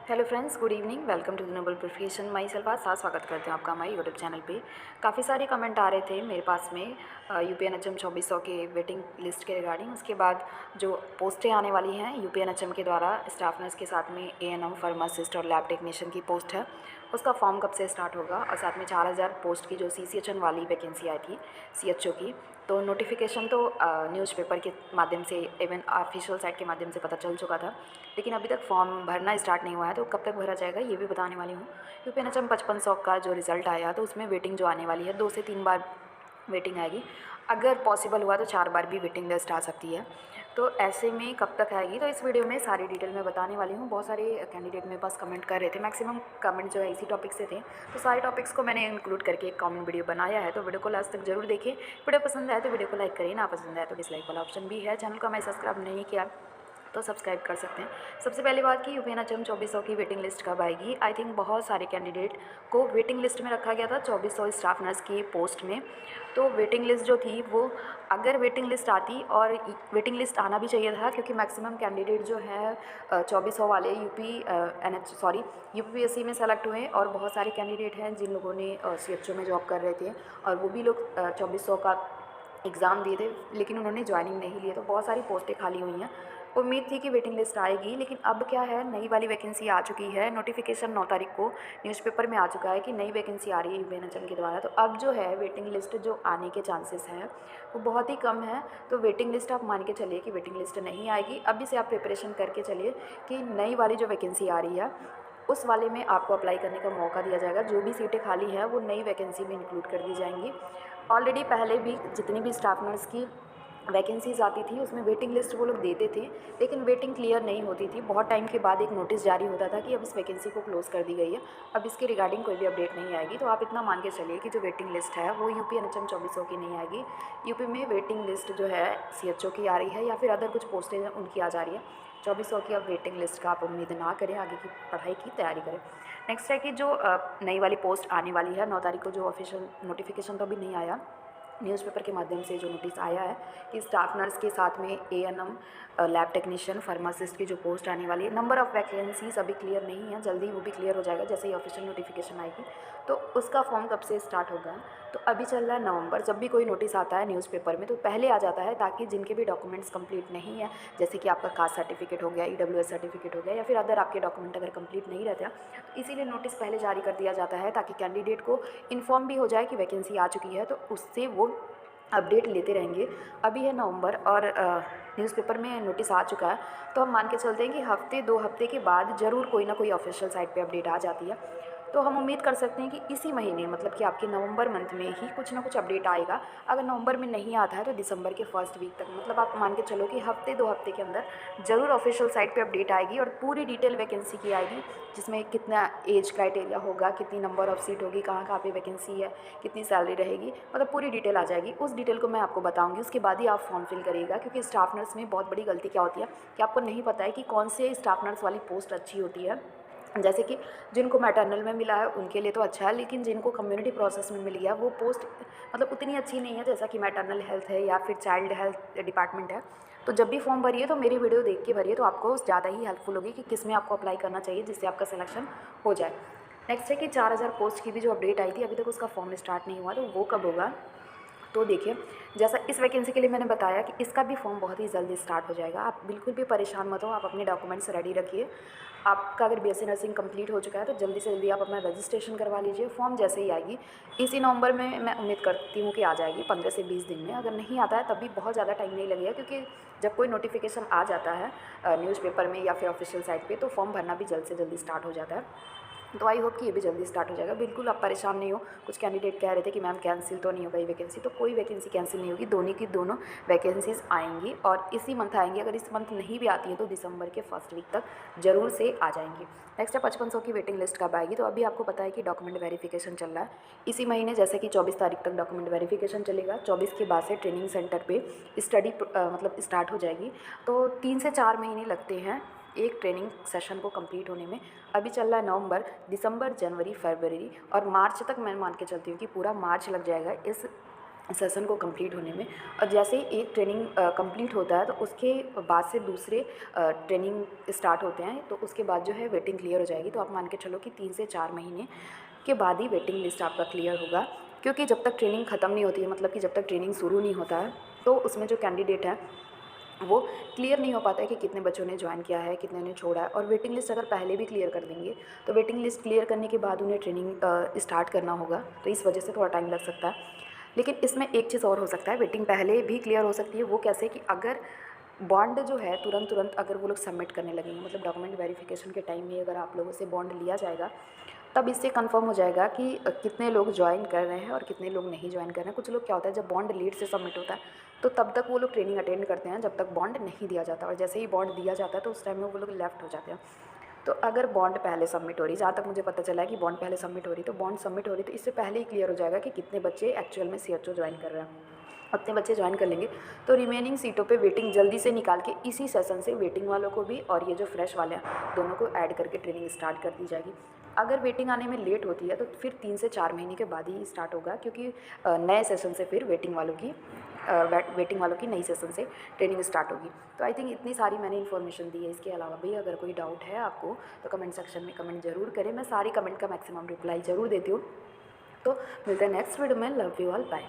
Hello friends, good evening. Welcome to the noble profession. मैं सलवार साथ स्वागत करती हूँ आपका हमारे यूट्यूब चैनल पे। काफ़ी सारे कमेंट आ रहे थे मेरे पास में यूपीएनएचएम 2400 के वेटिंग लिस्ट के रिगार्डिंग। उसके बाद जो पोस्टें आने वाली हैं यूपीएनएचएम के द्वारा स्टाफ नर्स के साथ में एएनएम, फार्मासिस्ट और लैब टेक्नीशियन की पोस्ट है, उसका फॉर्म कब से स्टार्ट होगा। और साथ में 4000 पोस्ट की जो सीसीएचएन वाली वैकेंसी आई थी सीएचओ की, तो नोटिफिकेशन तो न्यूज़पेपर के माध्यम से, इवन ऑफिशियल साइट के माध्यम से पता चल चुका था, लेकिन अभी तक फॉर्म भरना स्टार्ट नहीं हुआ है। तो कब तक भरा जाएगा ये भी बताने वाली हूँ। यूपीएनएचएम 5500 का जो रिज़ल्ट आया तो उसमें वेटिंग जो आने वाली है 2 से 3 बार वेटिंग आएगी। अगर पॉसिबल हुआ तो 4 बार भी वेटिंग लिस्ट आ सकती है। तो ऐसे में कब तक आएगी, तो इस वीडियो में सारी डिटेल में बताने वाली हूँ। बहुत सारे कैंडिडेट मेरे पास कमेंट कर रहे थे, मैक्सिमम कमेंट जो है इसी टॉपिक से थे, तो सारे टॉपिक्स को मैंने इंक्लूड करके एक कॉमन वीडियो बनाया है। तो वीडियो को लास्ट तक जरूर देखें। वीडियो पसंद आए तो वीडियो को लाइक करिए, ना पसंद आए तो डिसलाइक वाला ऑप्शन भी है। चैनल को मैं सब्सक्राइब नहीं किया तो सब्सक्राइब कर सकते हैं। सबसे पहली बात कि यूपीएनएचएम 2400 की वेटिंग लिस्ट कब आएगी। आई थिंक बहुत सारे कैंडिडेट को वेटिंग लिस्ट में रखा गया था 2400 स्टाफ नर्स की पोस्ट में। तो वेटिंग लिस्ट जो थी वो, अगर वेटिंग लिस्ट आती, और वेटिंग लिस्ट आना भी चाहिए था क्योंकि मैक्सिमम कैंडिडेट जो है 2400 वाले यूपीपीएससी में सेलेक्ट हुए, और बहुत सारे कैंडिडेट हैं जिन लोगों ने सीएचओ में जॉब कर रहे थे और वो भी लोग 2400 का एग्ज़ाम दिए थे, लेकिन उन्होंने ज्वाइनिंग नहीं ली है। तो बहुत सारी पोस्टें खाली हुई हैं। उम्मीद थी कि वेटिंग लिस्ट आएगी, लेकिन अब क्या है, नई वाली वैकेंसी आ चुकी है। नोटिफिकेशन 9 तारीख को न्यूज़पेपर में आ चुका है कि नई वैकेंसी आ रही है यूपीएनएचएम के द्वारा। तो अब जो है वेटिंग लिस्ट जो आने के चांसेस हैं वो बहुत ही कम है। तो वेटिंग लिस्ट आप मान के चलिए कि वेटिंग लिस्ट नहीं आएगी। अभी से आप प्रिपरेशन करके चलिए कि नई वाली जो वैकेंसी आ रही है उस वाले में आपको अप्लाई करने का मौका दिया जाएगा। जो भी सीटें खाली हैं वो नई वैकेंसी में इंक्लूड कर दी जाएंगी। ऑलरेडी पहले भी जितनी भी स्टाफ नर्स की वैकेंसीज़ आती थी उसमें वेटिंग लिस्ट वो लोग देते थे, लेकिन वेटिंग क्लियर नहीं होती थी। बहुत टाइम के बाद एक नोटिस जारी होता था कि अब इस वैकेंसी को क्लोज़ कर दी गई है, अब इसके रिगार्डिंग कोई भी अपडेट नहीं आएगी। तो आप इतना मान के चलिए कि जो वेटिंग लिस्ट है वो यूपीएनएचएम 2400 की नहीं आएगी। यूपी में वेटिंग लिस्ट जो है सीएचओ की आ रही है, या फिर अदर कुछ पोस्टें हैं उनकी आ जा रही है। 2400 की अब वेटिंग लिस्ट का आप उम्मीद ना करें, आगे की पढ़ाई की तैयारी करें। नेक्स्ट है कि जो नई वाली पोस्ट आने वाली है 9 तारीख को, जो ऑफिशियल नोटिफिकेशन तो अभी नहीं आया, न्यूज़पेपर के माध्यम से जो नोटिस आया है कि स्टाफ नर्स के साथ में एएनएम, लैब टेक्नीशियन, फार्मासिस्ट की जो पोस्ट आने वाली है। नंबर ऑफ़ वैकेंसीज अभी क्लियर नहीं है, जल्दी वो भी क्लियर हो जाएगा जैसे ही ऑफिशियल नोटिफिकेशन आएगी। तो उसका फॉर्म कब से स्टार्ट होगा, तो अभी चल रहा है नवंबर। जब भी कोई नोटिस आता है न्यूज़पेपर में तो पहले आ जाता है, ताकि जिनके भी डॉक्यूमेंट्स कंप्लीट नहीं है, जैसे कि आपका कास्ट सर्टिफिकेट हो गया, ईडब्ल्यूएस सर्टिफिकेट हो गया, या फिर अदर आपके डॉक्यूमेंट अगर कंप्लीट नहीं रहते हैं, तो इसीलिए नोटिस पहले जारी कर दिया जाता है, ताकि कैंडिडेट को इन्फॉर्म भी हो जाए कि वैकेंसी आ चुकी है, तो उससे वो अपडेट लेते रहेंगे। अभी है नवंबर और न्यूज़पेपर में नोटिस आ चुका है, तो हम मान के चलते हैं कि हफ्ते 2 हफ्ते के बाद ज़रूर कोई ना कोई ऑफिशियल साइट पे अपडेट आ जाती है। तो हम उम्मीद कर सकते हैं कि इसी महीने, मतलब कि आपके नवंबर मंथ में ही कुछ ना कुछ अपडेट आएगा। अगर नवंबर में नहीं आता है तो दिसंबर के फर्स्ट वीक तक, मतलब आप मान के चलो कि हफ्ते 2 हफ्ते के अंदर ज़रूर ऑफिशियल साइट पे अपडेट आएगी, और पूरी डिटेल वैकेंसी की आएगी, जिसमें कितना एज क्राइटेरिया होगा, कितनी नंबर ऑफ़ सीट होगी, कहाँ पे वैकेंसी है, कितनी सैलरी रहेगी, मतलब पूरी डिटेल आ जाएगी। उस डिटेल को मैं आपको बताऊंगी, उसके बाद ही आप फॉर्म फिल करिएगा। क्योंकि स्टाफ नर्स में बहुत बड़ी गलती क्या होती है कि आपको नहीं पता है कि कौन से स्टाफ नर्स वाली पोस्ट अच्छी होती है। जैसे कि जिनको मैटरनल में मिला है उनके लिए तो अच्छा है, लेकिन जिनको कम्युनिटी प्रोसेस में मिल गया वो पोस्ट मतलब उतनी अच्छी नहीं है जैसा कि मैटरनल हेल्थ है या फिर चाइल्ड हेल्थ डिपार्टमेंट है। तो जब भी फॉर्म भरिए तो मेरी वीडियो देख के भरिए, तो आपको ज़्यादा ही हेल्पफुल होगी कि किस में आपको अप्लाई करना चाहिए, जिससे आपका सिलेक्शन हो जाए। नेक्स्ट है कि 4000 पोस्ट की भी जो अपडेट आई थी, अभी तक उसका फॉर्म स्टार्ट नहीं हुआ, तो वो कब होगा। तो देखिए, जैसा इस वैकेंसी के लिए मैंने बताया कि इसका भी फॉर्म बहुत ही जल्दी स्टार्ट हो जाएगा। आप बिल्कुल भी परेशान मत हो, आप अपने डॉक्यूमेंट्स रेडी रखिए। आपका अगर बीएससी नर्सिंग कंप्लीट हो चुका है तो जल्दी से जल्दी आप अपना रजिस्ट्रेशन करवा लीजिए। फॉर्म जैसे ही आएगी इसी नवंबर में मैं उम्मीद करती हूँ कि आ जाएगी 15 से 20 दिन में। अगर नहीं आता है तब भी बहुत ज़्यादा टाइम नहीं लगेगा, क्योंकि जब कोई नोटिफिकेशन आ जाता है न्यूज़पेपर में या फिर ऑफिशियल साइट पर, तो फॉर्म भरना भी जल्द से जल्दी स्टार्ट हो जाता है। तो आई होप कि ये भी जल्दी स्टार्ट हो जाएगा। बिल्कुल आप परेशान नहीं हो। कुछ कैंडिडेट कह रहे थे कि मैम कैंसिल तो नहीं होगा ये वैकेंसी, तो कोई वैकेंसी कैंसिल नहीं होगी। दोनों की दोनों वैकेंसीज आएंगी और इसी मंथ आएंगी। अगर इस मंथ नहीं भी आती है तो दिसंबर के फर्स्ट वीक तक जरूर से आ जाएंगी। नेक्स्ट है 5500 की वेटिंग लिस्ट कब आएगी। तो अभी आपको पता है कि डॉक्यूमेंट वेरिफिकेशन चल रहा है इसी महीने, जैसे कि 24 तारीख तक डॉक्यूमेंट वेरिफिकेशन चलेगा। 24 के बाद से ट्रेनिंग सेंटर पर स्टडी मतलब स्टार्ट हो जाएगी। तो 3 से 4 महीने लगते हैं एक ट्रेनिंग सेशन को कंप्लीट होने में। अभी चल रहा है नवंबर, दिसंबर, जनवरी, फरवरी और मार्च तक मैं मान के चलती हूँ कि पूरा मार्च लग जाएगा इस सेशन को कंप्लीट होने में। और जैसे ही एक ट्रेनिंग कंप्लीट होता है तो उसके बाद से दूसरे ट्रेनिंग स्टार्ट होते हैं, तो उसके बाद जो है वेटिंग क्लियर हो जाएगी। तो आप मान के चलो कि 3 से 4 महीने के बाद ही वेटिंग लिस्ट आपका क्लियर होगा, क्योंकि जब तक ट्रेनिंग ख़त्म नहीं होती है, मतलब कि जब तक ट्रेनिंग शुरू नहीं होता है, तो उसमें जो कैंडिडेट है वो क्लियर नहीं हो पाता है कि कितने बच्चों ने ज्वाइन किया है, कितने ने छोड़ा है। और वेटिंग लिस्ट अगर पहले भी क्लियर कर देंगे तो वेटिंग लिस्ट क्लियर करने के बाद उन्हें ट्रेनिंग स्टार्ट करना होगा, तो इस वजह से थोड़ा टाइम लग सकता है। लेकिन इसमें एक चीज़ और हो सकता है, वेटिंग पहले भी क्लियर हो सकती है। वो कैसे कि अगर बॉन्ड जो है तुरंत अगर वो लोग सबमिट करने लगेंगे, मतलब डॉक्यूमेंट वेरिफिकेशन के टाइम में अगर आप लोगों से बॉन्ड लिया जाएगा, तब इससे कंफर्म हो जाएगा कि कितने लोग ज्वाइन कर रहे हैं और कितने लोग नहीं ज्वाइन कर रहे हैं। कुछ लोग क्या होता है, जब बॉन्ड लेट से सबमिट होता है तो तब तक वो लोग ट्रेनिंग अटेंड करते हैं जब तक बॉन्ड नहीं दिया जाता, और जैसे ही बॉन्ड दिया जाता है तो उस टाइम में वो लोग लेफ्ट हो जाते हैं। तो अगर बॉन्ड पहले सबमिट हो रही, जहाँ तक मुझे पता चला है कि बॉन्ड पहले सबमिट हो रही, तो बॉन्ड सबमिट हो रही तो इससे पहले ही क्लियर हो जाएगा कि कितने बच्चे एक्चुअल में CHO ज्वाइन कर रहे हैं। उतने बच्चे ज्वाइन कर लेंगे तो रिमेनिंग सीटों पे वेटिंग जल्दी से निकाल के इसी सेशन से वेटिंग वालों को भी और ये जो फ्रेश वाले हैं दोनों को ऐड करके ट्रेनिंग स्टार्ट कर दी जाएगी। अगर वेटिंग आने में लेट होती है तो फिर 3 से 4 महीने के बाद ही स्टार्ट होगा, क्योंकि नए सेशन से फिर वेटिंग वालों की नई सेशन से ट्रेनिंग स्टार्ट होगी। तो आई थिंक इतनी सारी मैंने इन्फॉर्मेशन दी है। इसके अलावा भी अगर कोई डाउट है आपको तो कमेंट सेक्शन में कमेंट ज़रूर करें, मैं सारी कमेंट का मैक्सिमम रिप्लाई ज़रूर देती हूँ। तो मिलते हैं नेक्स्ट वीडियो में। Love you all, bye.